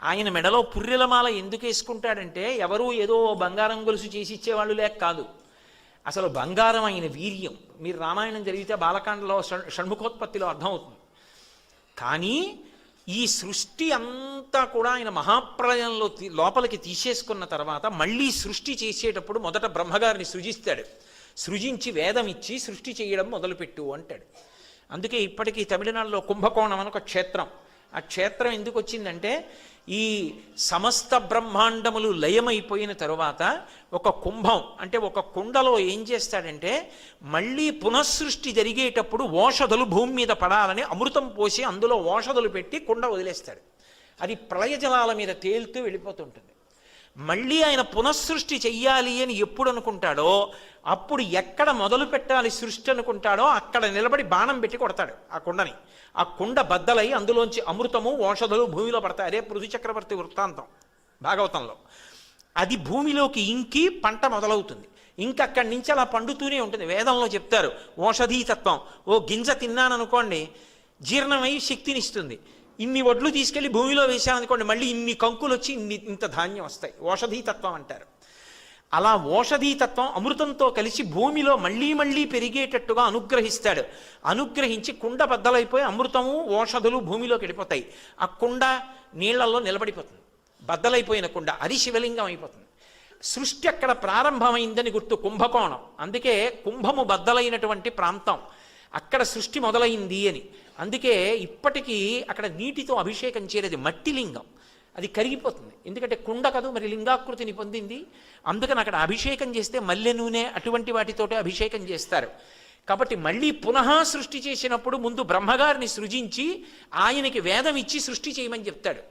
ఆయన మెడలో పుర్రెలమాల ఎందుకు వేసుకుంటాడంటే ఎవరూ ఏదో బంగారం గొలుసు చేసి ఇచ్చేవాళ్ళు లేక కాదు. అసలు బంగారం అయిన వీర్యం మీరు రామాయణం జరిగితే బాలకాండలో షణ్ముఖోత్పత్తిలో అర్థమవుతుంది. కానీ ఈ సృష్టి అంతా కూడా ఆయన మహాప్రళయంలో లోపలికి తీసేసుకున్న తర్వాత మళ్ళీ సృష్టి చేసేటప్పుడు మొదట బ్రహ్మగారిని సృజిస్తాడు. సృజించి వేదం ఇచ్చి సృష్టి చేయడం మొదలుపెట్టు అంటాడు. అందుకే ఇప్పటికీ తమిళనాడులో కుంభకోణం అని ఒక క్షేత్రం. ఆ క్షేత్రం ఎందుకు వచ్చిందంటే ఈ సమస్త బ్రహ్మాండములు లయమైపోయిన తరువాత ఒక కుంభం అంటే ఒక కుండలో ఏం చేస్తాడంటే మళ్ళీ పునఃసృష్టి జరిగేటప్పుడు ఓషధులు భూమి మీద పడాలని అమృతం పోసి అందులో ఓషధులు పెట్టి కుండ వదిలేస్తాడు. అది ప్రళయ జలాల మీద తేలుతూ వెళ్ళిపోతుంటుంది. మళ్ళీ ఆయన పునఃసృష్టి చెయ్యాలి అని ఎప్పుడు అనుకుంటాడో అప్పుడు ఎక్కడ మొదలు పెట్టాలి సృష్టి అనుకుంటాడో అక్కడ నిలబడి బాణం పెట్టి కొడతాడు ఆ కుండని. ఆ కుండ బద్దలై అందులోంచి అమృతము ఓషధులు భూమిలో పడతాయి. అదే పృథు చక్రవర్తి వృత్తాంతం భాగవతంలో. అది భూమిలోకి ఇంకి పంట మొదలవుతుంది. ఇంకక్కడి నుంచి అలా పండుతూనే ఉంటుంది. వేదంలో చెప్తారు ఓషధీతత్వం. ఓ గింజ తిన్నాననుకోండి జీర్ణమై శక్తినిస్తుంది. ఇన్ని వడ్లు తీసుకెళ్లి భూమిలో వేసామనుకోండి మళ్ళీ ఇన్ని కంకులు వచ్చి ఇంత ధాన్యం వస్తాయి. ఓషధీతత్వం అంటారు. అలా ఓషధీతత్వం అమృతంతో కలిసి భూమిలో మళ్ళీ మళ్ళీ పెరిగేటట్టుగా అనుగ్రహిస్తాడు. అనుగ్రహించి కుండ బద్దలైపోయి అమృతము ఓషధులు భూమిలోకి వెళ్ళిపోతాయి. ఆ కుండ నీళ్లలో నిలబడిపోతుంది. బద్దలైపోయిన కుండ అది శివలింగం అయిపోతుంది. సృష్టి అక్కడ ప్రారంభమైందని గుర్తు కుంభకోణం. అందుకే కుంభము బద్దలైనటువంటి ప్రాంతం అక్కడ సృష్టి మొదలైంది అని. అందుకే ఇప్పటికీ అక్కడ నీటితో అభిషేకం చేయలేదు. మట్టి లింగం అది కరిగిపోతుంది. ఎందుకంటే కుండ కదూ మరి లింగాకృతిని పొందింది. అందుకని అక్కడ అభిషేకం చేస్తే మల్లె నూనె అటువంటి వాటితోటే అభిషేకం చేస్తారు. కాబట్టి మళ్ళీ పునః సృష్టి చేసినప్పుడు ముందు బ్రహ్మగారిని సృజించి ఆయనకి వేదం ఇచ్చి సృష్టి చేయమని చెప్తాడు.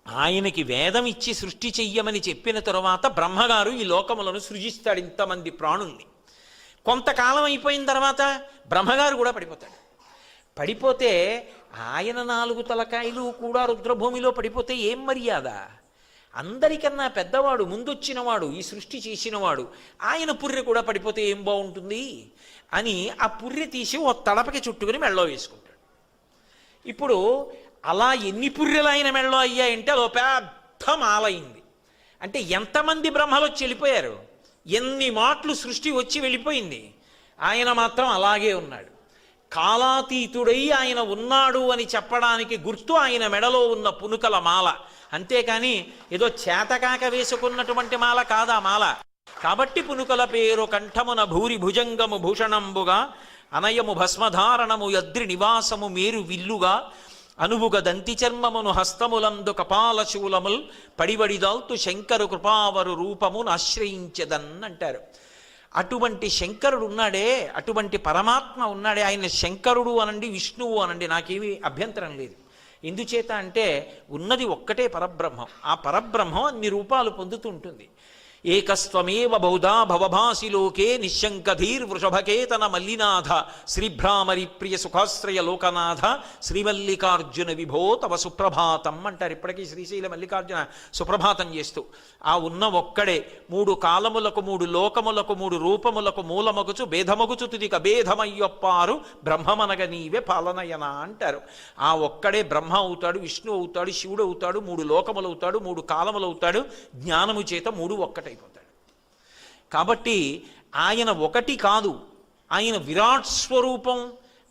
ఆయనకి వేదం ఇచ్చి సృష్టి చెయ్యమని చెప్పిన తరువాత బ్రహ్మగారు ఈ లోకములను సృజిస్తాడు ఇంతమంది ప్రాణుల్ని. కొంతకాలం అయిపోయిన తర్వాత బ్రహ్మగారు కూడా పడిపోతాడు. పడిపోతే ఆయన 4 తలకాయలు కూడా రుద్రభూమిలో పడిపోతే ఏం మర్యాద? అందరికన్నా పెద్దవాడు ముందొచ్చినవాడు ఈ సృష్టి చేసినవాడు ఆయన పుర్రె కూడా పడిపోతే ఏం బాగుంటుంది అని ఆ పుర్రె తీసి ఓ తలపకి చుట్టుకుని మెళ్ళో వేసుకుంటాడు. ఇప్పుడు అలా ఎన్ని పుర్రెలు ఆయన మెళ్ళో అయ్యాయంటే అదో పెద్ద మాలైంది. అంటే ఎంతమంది బ్రహ్మలు వచ్చి వెళ్ళిపోయారు, ఎన్ని మాటలు సృష్టి వచ్చి వెళ్ళిపోయింది. ఆయన మాత్రం అలాగే ఉన్నాడు. కాలాతీతుడై ఆయన ఉన్నాడు అని చెప్పడానికి గుర్తు ఆయన మెడలో ఉన్న పునుకల మాల. అంతేకాని ఏదో చేతకాక వేసుకున్నటువంటి మాల కాదా మాల. కాబట్టి పునుకల పేరు కంఠమున భూరి భుజంగము భూషణంబుగా అనయము భస్మధారణము యద్రి నివాసము మేరు విల్లుగా అనువుగ దంతి చర్మమును హస్తములందు కపాలశూలముల్ పడివడిదాల్తు శంకరు కృపావరు రూపమును ఆశ్రయించదన్ అంటారు. అటువంటి శంకరుడు ఉన్నాడే, అటువంటి పరమాత్మ ఉన్నాడే, ఆయన శంకరుడు అనండి విష్ణువు అనండి నాకేమీ అభ్యంతరం లేదు. ఎందుచేత అంటే ఉన్నది ఒక్కటే పరబ్రహ్మం. ఆ పరబ్రహ్మం అన్ని రూపాలు పొందుతూ ఉంటుంది. ఏకస్త్వమేవ బహుధా భవభాసిలోకే నిశంకధీర్ వృషభకేతన మల్లినాథ శ్రీభ్రామరి ప్రియ సుఖాశ్రయ లోకనాథ శ్రీమల్లికార్జున విభో తవ సుప్రభాతం అంటారు. ఇప్పటికీ శ్రీశైల మల్లికార్జున సుప్రభాతం చేస్తూ ఆ ఉన్న ఒక్కడే 3 కాలములకు 3 లోకములకు 3 రూపములకు మూలమగుచు భేదమగుచు తుదిక భేదమయ్యొప్పారు బ్రహ్మమనగ నీవే పాలనయన అంటారు. ఆ ఒక్కడే బ్రహ్మ అవుతాడు, విష్ణు అవుతాడు, శివుడు అవుతాడు, 3 లోకములు అవుతాడు, 3 కాలములు అవుతాడు. జ్ఞానము చేత 3 ఒక్కటైపోతాడు. కాబట్టి ఆయన ఒకటి కాదు, ఆయన విరాట్ స్వరూపం.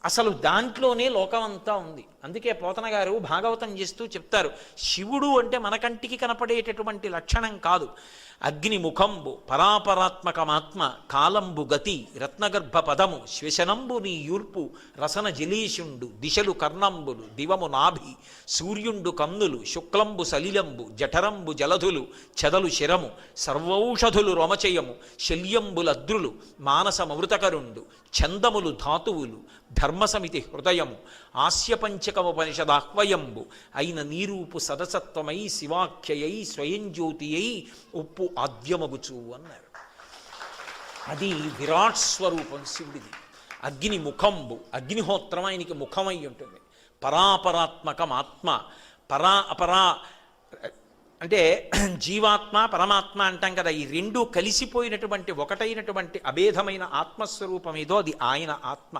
అసలు దాంట్లోనే లోకమంతా ఉంది. అందుకే పోతన గారు భాగవతం చేస్తూ చెప్తారు శివుడు అంటే మన కంటికి కనపడేటటువంటి లక్షణం కాదు. అగ్నిముఖంబు పరాపరాత్మకమాత్మ కాలంబు గతి రత్నగర్భ పదము శ్వశనంబు నీ యూర్పు రసన జలీషుండు దిశలు కర్ణంబులు దివము నాభి సూర్యుండు కన్నులు శుక్లంబు సలిలంబు జఠరంబు జలధులు చెదలు శిరము సర్వౌషధులు రోమచయము శల్యంబులద్రులు మానసమృతకరుండు ఛందములు ధాతువులు ధర్మసమితి హృదయము ఆస్యపంచకముపనిషదాహ్వయంబు అయిన నీరూపు సదసత్వమై శివాఖ్యయై స్వయం జ్యోతియై ఉప్పు ఆద్యమగుచు అన్నారు. అది విరాట్ స్వరూపం శివుడిది. అగ్ని ముఖంబు అగ్నిహోత్రం ఆయనకి ముఖమై ఉంటుంది. పరాపరాత్మకం ఆత్మ పరా అపరా అంటే జీవాత్మ పరమాత్మ అంటాం కదా. ఈ 2 కలిసిపోయినటువంటి ఒకటైనటువంటి అభేదమైన ఆత్మస్వరూపం ఏదో అది ఆయన ఆత్మ.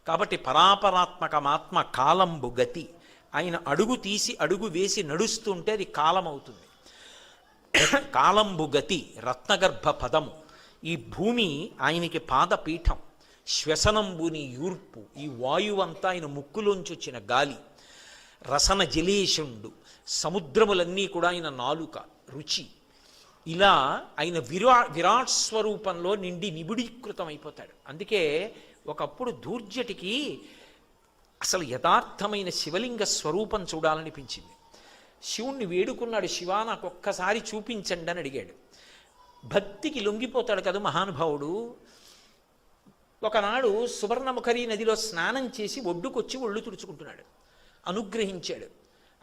కాబట్టి పరాపరాత్మకమాత్మ కాలంబు గతి ఆయన అడుగు తీసి అడుగు వేసి నడుస్తుంటే అది కాలం అవుతుంది. కాలంబు గతి రత్నగర్భ పదము. ఈ భూమి ఆయనకి పాదపీఠం. శ్వసనంబుని యూర్పు, ఈ వాయువంతా ఆయన ముక్కులోంచి వచ్చిన గాలి. రసన జలేషుండు, సముద్రములన్నీ కూడా ఆయన నాలుక రుచి. ఇలా ఆయన విరాట్ స్వరూపంలో నిండి నిబిడీకృతం అయిపోతాడు. అందుకే ఒకప్పుడు దూర్జటికి అసలు యథార్థమైన శివలింగ స్వరూపం చూడాలనిపించింది. శివుణ్ణి వేడుకున్నాడు, శివా నాకు ఒక్కసారి చూపించండి అని అడిగాడు. భక్తికి లొంగిపోతాడు కదా మహానుభావుడు. ఒకనాడు సువర్ణముఖరి నదిలో స్నానం చేసి ఒడ్డుకొచ్చి ఒళ్ళు తుడుచుకుంటున్నాడు. అనుగ్రహించాడు.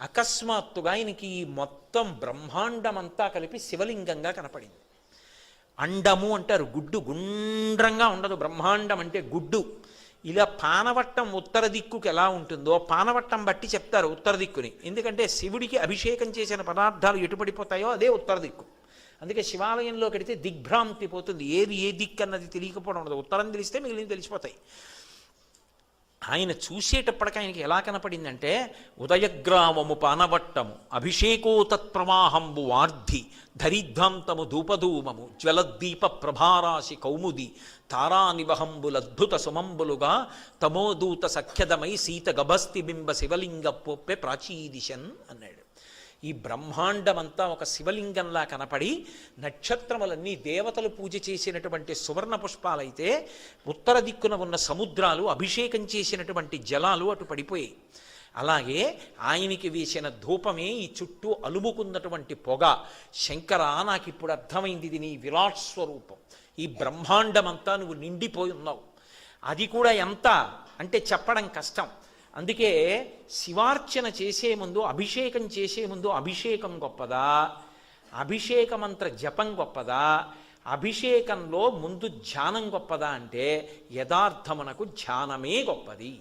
అకస్మాత్తుగా ఆయనకి ఈ మొత్తం బ్రహ్మాండమంతా కలిపి శివలింగంగా కనపడింది. అండము అంటారు, గుడ్డు గుండ్రంగా ఉండదు. బ్రహ్మాండం అంటే గుడ్డు. ఇలా పానవట్టం ఉత్తర దిక్కుకి ఎలా ఉంటుందో పానవట్టం బట్టి చెప్తారు ఉత్తర దిక్కుని. ఎందుకంటే శివుడికి అభిషేకం చేసిన పదార్థాలు ఎటు పడిపోతాయో అదే ఉత్తర దిక్కు. అందుకే శివాలయంలో కడితే దిగ్భ్రాంతి పోతుంది. ఏది ఏ దిక్కు అన్నది తెలియకపోవడం ఉండదు. ఉత్తరం తెలిస్తే మిగిలిన తెలిసిపోతాయి. ఆయన చూసేటప్పటికి ఆయనకి ఎలా కనపడిందంటే ఉదయగ్రామము పానవట్టము అభిషేకో తత్ప్రవాహంబు వార్ధి ధరిధ్వంతము ధూపధూమము జ్వలద్దీప ప్రభారాశి కౌముది తారానివహంబులద్భుత సుమంబులుగా తమోదూత సఖ్యదమై సీత గభస్తి బింబ శివలింగ పొప్పె ప్రాచీదిశన్ అన్నాడు. ఈ బ్రహ్మాండమంతా ఒక శివలింగంలా కనపడి నక్షత్రములన్నీ దేవతలు పూజ చేసినటువంటి సువర్ణ పుష్పాలైతే ఉత్తర దిక్కున ఉన్న సముద్రాలు అభిషేకం చేసినటువంటి జలాలు అటు పడిపోయాయి. అలాగే ఆయనకి వేసిన ధూపమే ఈ చుట్టూ అలుముకున్నటువంటి పొగ. శంకర నాకు ఇప్పుడు అర్థమైంది, ఇది నీ విరాట్ స్వరూపం. ఈ బ్రహ్మాండమంతా నువ్వు నిండిపోయి ఉన్నావు. అది కూడా ఎంత అంటే చెప్పడం కష్టం. అందుకే శివార్చన చేసే ముందు అభిషేకం చేసే ముందు అభిషేకం గొప్పదా, అభిషేక మంత్ర జపం గొప్పదా, అభిషేకంలో ముందు ధ్యానం గొప్పదా అంటే యథార్థమునకు ధ్యానమే గొప్పది.